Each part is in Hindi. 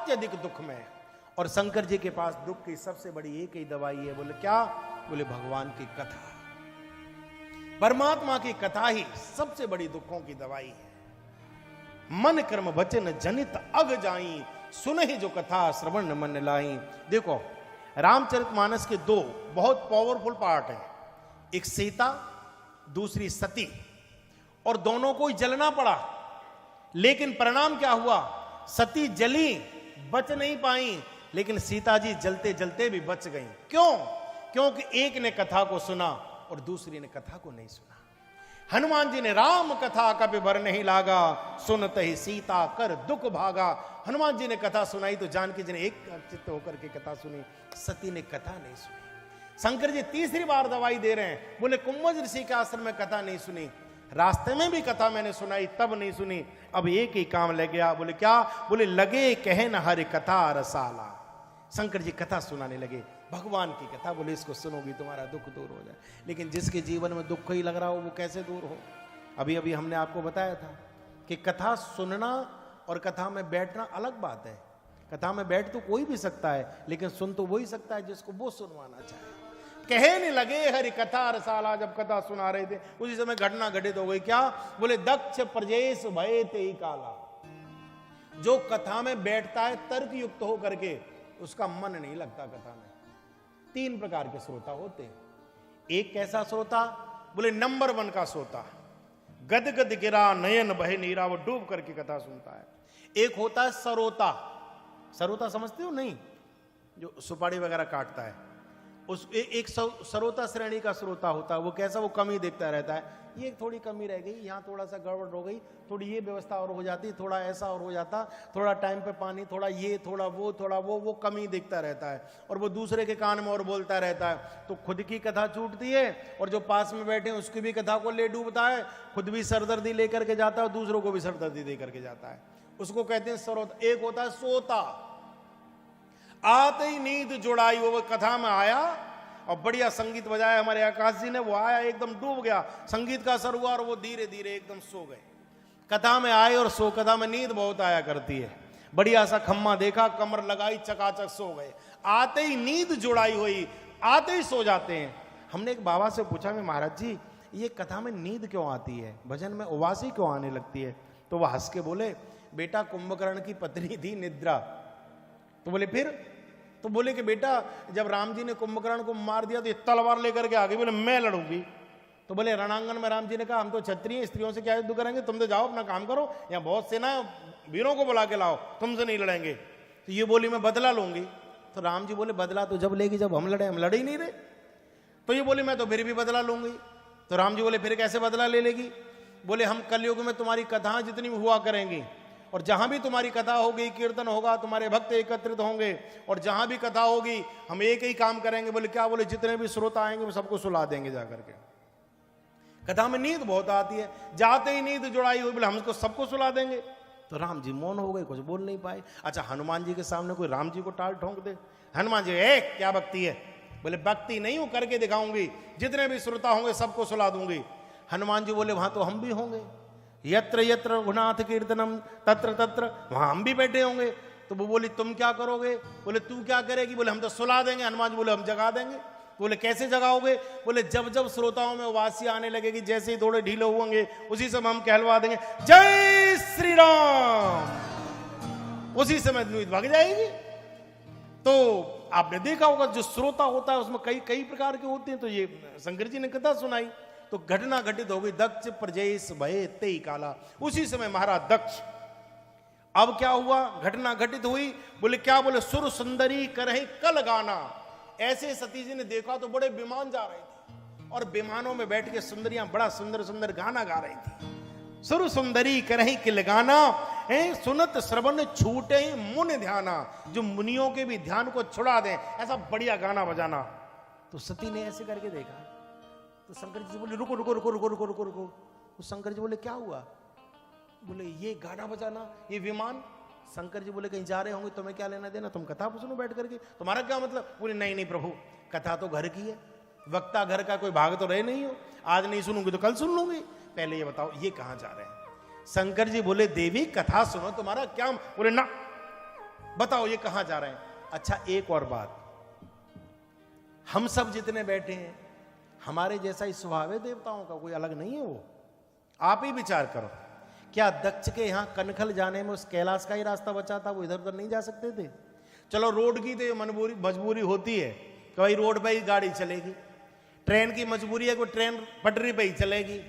अत्यधिक दुख में। और शंकर जी के पास दुख की सबसे बड़ी एक ही दवाई है। बोले क्या? बोले भगवान की कथा, परमात्मा की कथा ही सबसे बड़ी दुखों की दवाई है। मन कर्म वचन जनित अग जाई, सुन ही जो कथा श्रवण मन लाई। देखो रामचरितमानस के दो बहुत पावरफुल पार्ट हैं, एक सीता, दूसरी सती, और दोनों को ही जलना पड़ा। लेकिन परिणाम क्या हुआ? सती जली, बच नहीं पाई, लेकिन सीता जी जलते जलते भी बच गईं। क्यों? क्योंकि एक ने कथा को सुना और दूसरी ने कथा को नहीं सुना। हनुमान जी ने राम कथा कभी बर नहीं लागा, सुनते ही सीता कर दुख भागा। हनुमान जी ने कथा सुनाई तो जानकी जी ने एक चित्त होकर के कथा सुनी, सती ने कथा नहीं सुनी। शंकर जी तीसरी बार दवाई दे रहे हैं। बोले कुंभज ऋषि के आश्रम में कथा नहीं सुनी, रास्ते में भी कथा मैंने सुनाई तब नहीं सुनी, अब एक ही काम लग गया। बोले क्या? बोले लगे कहे न हरि कथा रसाला। शंकर जी कथा सुनाने लगे, भगवान की कथा। बोले इसको सुनोगी तुम्हारा दुख दूर हो जाए। लेकिन जिसके जीवन में दुख ही लग रहा हो वो कैसे दूर हो? अभी अभी हमने आपको बताया था कि कथा सुनना और कथा में बैठना अलग बात है। कथा में बैठ तो कोई भी सकता है, लेकिन सुन तो वही सकता है जिसको वो सुनवाना चाहे। कहने लगे हरि कथा रसाला। जब कथा सुना रहे थे उसी समय घटना घटित हो गई। क्या? बोले दक्ष प्रजेश भये ते ही काला। जो कथा में बैठता है तर्क युक्त हो करके, उसका मन नहीं लगता कथा में। तीन प्रकार के श्रोता होते हैं। एक कैसा श्रोता? बोले नंबर 1 का श्रोता, गद गद गिरा नयन बहे नीरा, वो डूब करके कथा सुनता है। एक होता है सरोता। सरोता समझते हो? नहीं, जो सुपारी वगैरह काटता है, उस एक सरोता श्रेणी का श्रोता होता है। वो कैसा? वो कमी देखता रहता है, ये थोड़ी कमी रह गई, यहाँ थोड़ा सा गड़बड़ हो गई, थोड़ी ये व्यवस्था और हो जाती, थोड़ा ऐसा और हो जाता, थोड़ा टाइम पे पानी, थोड़ा ये, थोड़ा वो कमी देखता रहता है। और वो दूसरे के कान में और बोलता रहता है, तो खुद की कथा छूटती है और जो पास में बैठे हैं उसकी भी कथा को ले डूबता है। खुद भी सरदर्दी लेकर के जाता है और दूसरों को भी सरदर्दी दे करके जाता है। उसको कहते हैं सरोता। एक होता है सोता, आते ही नींद जुड़ाई, वो कथा में आया और बढ़िया संगीत बजाया हमारे आकाश जी ने, वो आया एकदम डूब गया, संगीत का असर हुआ और वो धीरे धीरे एकदम सो गए। कथा में आए और सो, कथा में नींद बहुत आया करती है, बढ़िया सा खम्मा देखा, कमर लगाई, चकाचक सो गए। आते ही नींद जुड़ाई हुई, आते ही सो जाते हैं। हमने एक बाबा से पूछा, मैं महाराज जी ये कथा में नींद क्यों आती है, भजन में उबासी क्यों आने लगती है? तो वह हंस के बोले, बेटा कुंभकर्ण की पत्नी थी निद्रा। तो बोले फिर? तो बोले कि बेटा जब राम जी ने कुंभकर्ण को मार दिया तो ये तलवार लेकर के आ गई, बोले मैं लड़ूंगी। तो बोले रणांगन में राम जी ने कहा हम तो क्षत्रिय, स्त्रियों से क्या युद्ध करेंगे, तुम तो जाओ अपना काम करो, यहाँ बहुत सेना वीरों को बुला के लाओ, तुमसे नहीं लड़ेंगे। तो ये बोली मैं बदला लूंगी। तो राम जी बोले बदला तो जब लेगी जब हम लड़े, हम लड़े ही नहीं रहे। तो ये बोली मैं तो फिर भी बदला लूंगी। तो राम जी बोले फिर कैसे बदला ले लेगी? बोले हम कलयुग में तुम्हारी कथाएं जितनी हुआ करेंगी और जहां भी तुम्हारी कथा होगी, कीर्तन होगा, तुम्हारे भक्त एकत्रित होंगे और जहां भी कथा होगी हम एक ही काम करेंगे। बोले क्या? बोले जितने भी श्रोता आएंगे वो सबको सुला देंगे जाकर के। कथा में नींद बहुत आती है, जाते ही नींद जुड़ाई हुई, बोले हमको सबको सुला देंगे। तो राम जी मौन हो गए, कुछ बोल नहीं पाए। अच्छा हनुमान जी के सामने कोई राम जी को टाल ठोंक दे, हनुमान जी क्या भक्ति है? बोले भक्ति नहीं हूं, करके दिखाऊंगी, जितने भी श्रोता होंगे सबको सुला दूंगी। हनुमान जी बोले वहां तो हम भी होंगे, यत्र यत्र रघुनाथ कीर्तनम तत्र तत्र, वहां हम भी बैठे होंगे। तो वो बोली तुम क्या करोगे? बोले तू क्या करेगी? बोले हम तो सुला देंगे। हनुमान जी बोले हम जगा देंगे। बोले कैसे जगाओगे? बोले जब जब श्रोताओं में उबासी आने लगेगी, जैसे ही थोड़े ढीले होंगे उसी समय हम कहलवा देंगे जय श्री राम, उसी समय नींद भाग जाएगी। तो आपने देखा होगा जो श्रोता होता है उसमें कई कई प्रकार के होते हैं। तो ये शंकर जी ने कथा सुनाई तो घटना घटित हो गई, दक्ष प्रजेश भये ते ही काला। उसी समय महाराज दक्ष, अब क्या हुआ? घटना घटित हुई। बोले क्या? बोले सुर सुंदरी करहि कल गाना। ऐसे सती जी ने देखा तो बड़े विमान जा रहे थे और विमानों में बैठ के सुंदरियां बड़ा सुंदर सुंदर गाना गा रही थी। सुर सुंदरी करहि किल गाना, सुनत श्रवण छूटे मुनि ध्याना। जो मुनियों के भी ध्यान को छुड़ा दें, ऐसा बढ़िया गाना बजाना। तो सती ने ऐसे करके देखा तो शंकर जी बोले रुको रुको रुको रुको रुको रुको रुको। तो शंकर जी बोले क्या हुआ? बोले ये गाना बजाना, ये विमान। शंकर जी बोले कहीं जा रहे होंगे, तुम्हें क्या लेना देना, तुम कथा सुनो बैठ करके, तुम्हारा क्या मतलब? बोले नहीं नहीं प्रभु, कथा तो घर की है, वक्ता घर का कोई भाग तो रहे नहीं हो, आज नहीं सुनूंगी तो कल सुन लूंगी। पहले ये बताओ ये कहां जा रहे हैं? शंकर जी बोले देवी कथा सुनो, तुम्हारा क्या? बोले ना, बताओ ये कहां जा रहे हैं? अच्छा एक और बात, हम सब जितने बैठे हैं हमारे जैसा ही स्वभाव है देवताओं का, कोई अलग नहीं है वो। आप ही विचार करो, क्या दक्ष के यहां कनखल जाने में उस कैलाश का ही रास्ता बचा था? वो इधर उधर नहीं जा सकते थे? चलो रोड की तो मजबूरी होती है कि भाई रोड पे ही गाड़ी चलेगी, ट्रेन की मजबूरी है कोई ट्रेन पटरी पे ही चलेगी,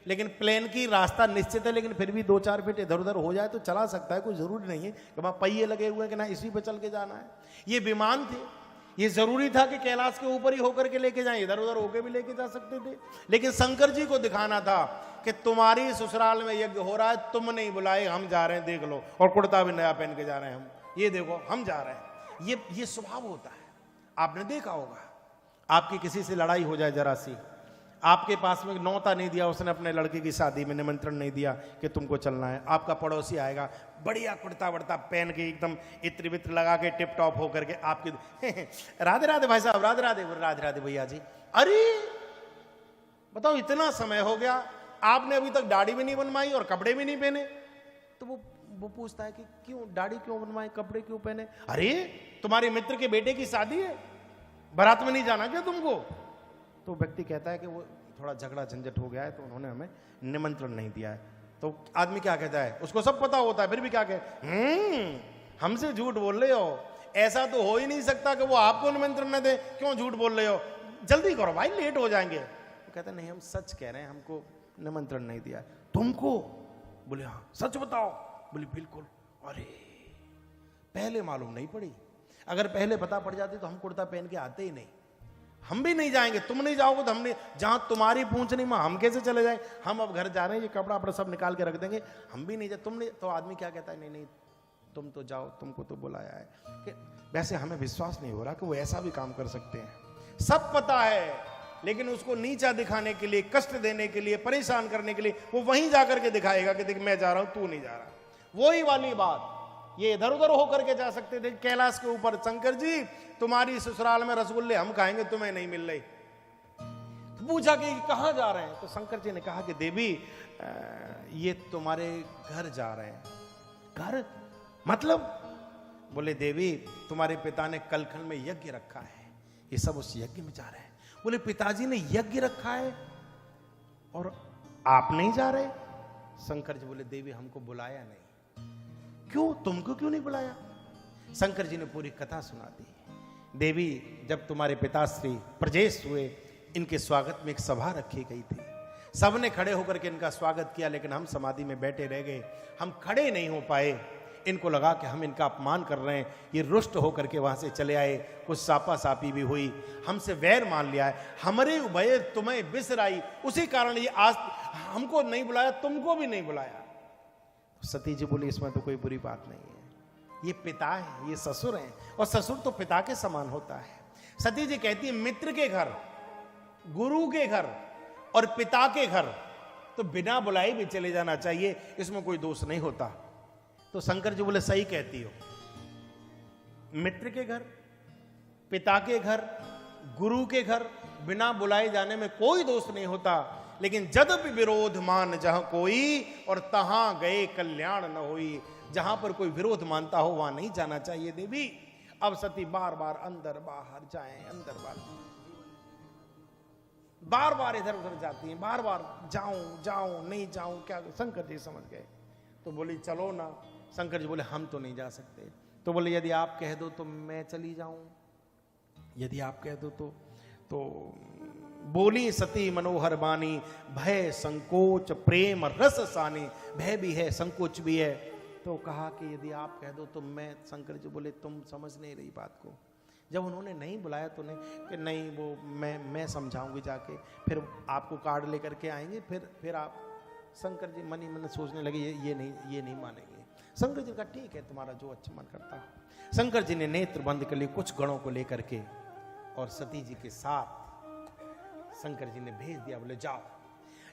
लेकिन प्लेन की रास्ता निश्चित है, लेकिन फिर भी 2-4 फीट इधर उधर हो जाए तो चला सकता है, कोई जरूरी नहीं है कि वहां पहिए लगे हुए हैं कि ना इसी पे चल के जाना है। ये विमान थे, ये जरूरी था कि कैलाश के ऊपर ही होकर के लेके जाएं, इधर उधर होकर भी लेके जा सकते थे, लेकिन शंकर जी को दिखाना था कि तुम्हारी ससुराल में यज्ञ हो रहा है, तुम नहीं बुलाए, हम जा रहे हैं, देख लो, और कुर्ता भी नया पहन के जा रहे हैं हम, ये देखो हम जा रहे हैं। ये स्वभाव होता है। आपने देखा होगा, आपकी किसी से लड़ाई हो जाए जरा सी, आपके पास में न्योता नहीं दिया उसने, अपने लड़के की शादी में निमंत्रण नहीं दिया कि तुमको चलना है, आपका पड़ोसी आएगा बढ़िया कुर्ता वड़ता पहन के एकदम इत्र वित्र लगा के टिप टॉप होकर के आपकी राधे राधे भाई साहब, राधे राधे, राधे राधे भैया जी, अरे बताओ इतना समय हो गया आपने अभी तक दाढ़ी भी नहीं बनवाई और कपड़े भी नहीं पहने। तो वो पूछता है कि क्यों दाढ़ी क्यों बनवाई, कपड़े क्यों पहने? अरे तुम्हारे मित्र के बेटे की शादी है, बारात में नहीं जाना क्या तुमको? तो व्यक्ति कहता है कि वो थोड़ा झगड़ा झंझट हो गया है तो उन्होंने हमें निमंत्रण नहीं दिया है। तो आदमी क्या कहता है, उसको सब पता होता है फिर भी क्या कहे, हमसे झूठ बोल रहे हो, ऐसा तो हो ही नहीं सकता कि वो आपको निमंत्रण न दे, क्यों झूठ बोल रहे हो, जल्दी करो भाई लेट हो जाएंगे। तो कहते नहीं हम सच कह रहे हैं, हमको निमंत्रण नहीं दिया। तुमको? बोले हाँ। सच बताओ? बोले बिल्कुल। अरे पहले मालूम नहीं पड़ी, अगर पहले पता पड़ जाती तो हम कुर्ता पहन के आते ही नहीं, हम भी नहीं जाएंगे, तुम नहीं जाओगे तो हमने, जहां तुम्हारी पूंछ नहीं हम कैसे चले जाए, हम अब घर जा रहे हैं, ये कपड़ा अपना सब निकाल के रख देंगे, हम भी नहीं जाए, तुम नहीं। तो आदमी क्या कहता है, नहीं नहीं तुम तो जाओ, तुमको तो बुलाया है। कि वैसे हमें विश्वास नहीं हो रहा कि वो ऐसा भी काम कर सकते हैं। सब पता है, लेकिन उसको नीचा दिखाने के लिए, कष्ट देने के लिए, परेशान करने के लिए वो वहीं जाकर के दिखाएगा कि देख मैं जा रहा हूं, तू नहीं जा रहा। वही वाली बात, ये इधर उधर होकर के जा सकते थे कैलाश के ऊपर, शंकर जी तुम्हारी ससुराल में रसगुल्ले हम खाएंगे, तुम्हें नहीं मिल रही। तो पूछा कि कहां जा रहे हैं? तो शंकर जी ने कहा कि देवी ये तुम्हारे घर जा रहे हैं। घर मतलब? बोले देवी तुम्हारे पिता ने कलखल में यज्ञ रखा है, ये सब उस यज्ञ में जा रहे हैं। बोले पिताजी ने यज्ञ रखा है और आप नहीं जा रहे? शंकर जी बोले देवी हमको बुलाया नहीं। क्यों, तुमको क्यों नहीं बुलाया? शंकर जी ने पूरी कथा सुना दी। देवी जब तुम्हारे पिताश्री प्रजेश हुए, इनके स्वागत में एक सभा रखी गई थी, सबने खड़े होकर के इनका स्वागत किया, लेकिन हम समाधि में बैठे रह गए, हम खड़े नहीं हो पाए। इनको लगा कि हम इनका अपमान कर रहे हैं, ये रुष्ट होकर के वहां से चले आए, कुछ सापा सापी भी हुई, हमसे वैर मान लिया है, हमारे उभय तुम्हें बिसराई, उसी कारण ये आज हमको नहीं बुलाया, तुमको भी नहीं बुलाया। सती जी बोली इसमें तो कोई बुरी बात नहीं है, ये पिता है, ये ससुर हैं, और ससुर तो पिता के समान होता है। सती जी कहती है मित्र के घर, गुरु के घर और पिता के घर तो बिना बुलाए भी चले जाना चाहिए, इसमें कोई दोष नहीं होता। तो शंकर जी बोले सही कहती हो, मित्र के घर, पिता के घर, गुरु के घर बिना बुलाए जाने में कोई दोष नहीं होता, लेकिन जदपि विरोध मान जहां कोई और तहां गए कल्याण न होई, जहां पर कोई विरोध मानता हो वहां नहीं जाना चाहिए देवी। अब सती बार बार अंदर बाहर जाएं, अंदर बार बार इधर उधर जाती हैं, बार बार जाऊं जाऊं नहीं जाऊं, क्या? शंकर जी समझ गए, तो बोली चलो ना। शंकर जी बोले हम तो नहीं जा सकते। तो बोले यदि आप कह दो तो मैं चली जाऊं, यदि आप कह दो तो बोली सती मनोहर बानी, भय संकोच प्रेम रस सानी, भय भी है संकोच भी है। तो कहा कि यदि आप कह दो तो मैं। शंकर जी बोले तुम समझ नहीं रही बात को, जब उन्होंने नहीं बुलाया तो नहीं कि नहीं वो मैं समझाऊंगी जाके, फिर आपको कार्ड लेकर के आएंगे, फिर आप। शंकर जी मन ही मन सोचने लगे ये नहीं मानेंगे। शंकर जी का ठीक है तुम्हारा जो अच्छा मन करता है। शंकर जी ने नेत्र बंद कर लिए कुछ गणों को लेकर के, और सती जी के साथ शंकर जी ने भेज दिया, बोले जाओ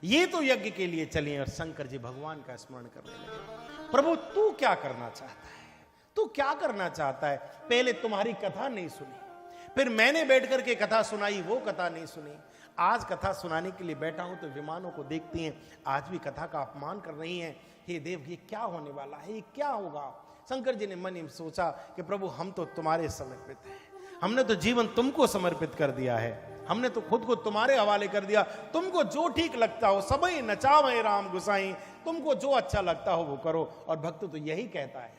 ये तो यज्ञ के लिए चले। और शंकर जी भगवान का स्मरण करने लगे, प्रभु तू क्या करना चाहता है, तू क्या करना चाहता है? पहले तुम्हारी कथा नहीं सुनी, फिर मैंने बैठ करके कथा सुनाई, वो कथा नहीं सुनी। आज कथा सुनाने के लिए बैठा हूं तो विमानों को देखती हैं, आज भी कथा का अपमान कर रही हैं। हे देव ये क्या होने वाला है, ये क्या होगा? शंकर जी ने मन ही सोचा कि प्रभु हम तो तुम्हारे समर्पित हैं, हमने तो जीवन तुमको समर्पित कर दिया है, हमने तो खुद को तुम्हारे हवाले कर दिया, तुमको जो ठीक लगता हो सबई नचावे राम गुसाई, तुमको जो अच्छा लगता हो वो करो। और भक्त तो यही कहता है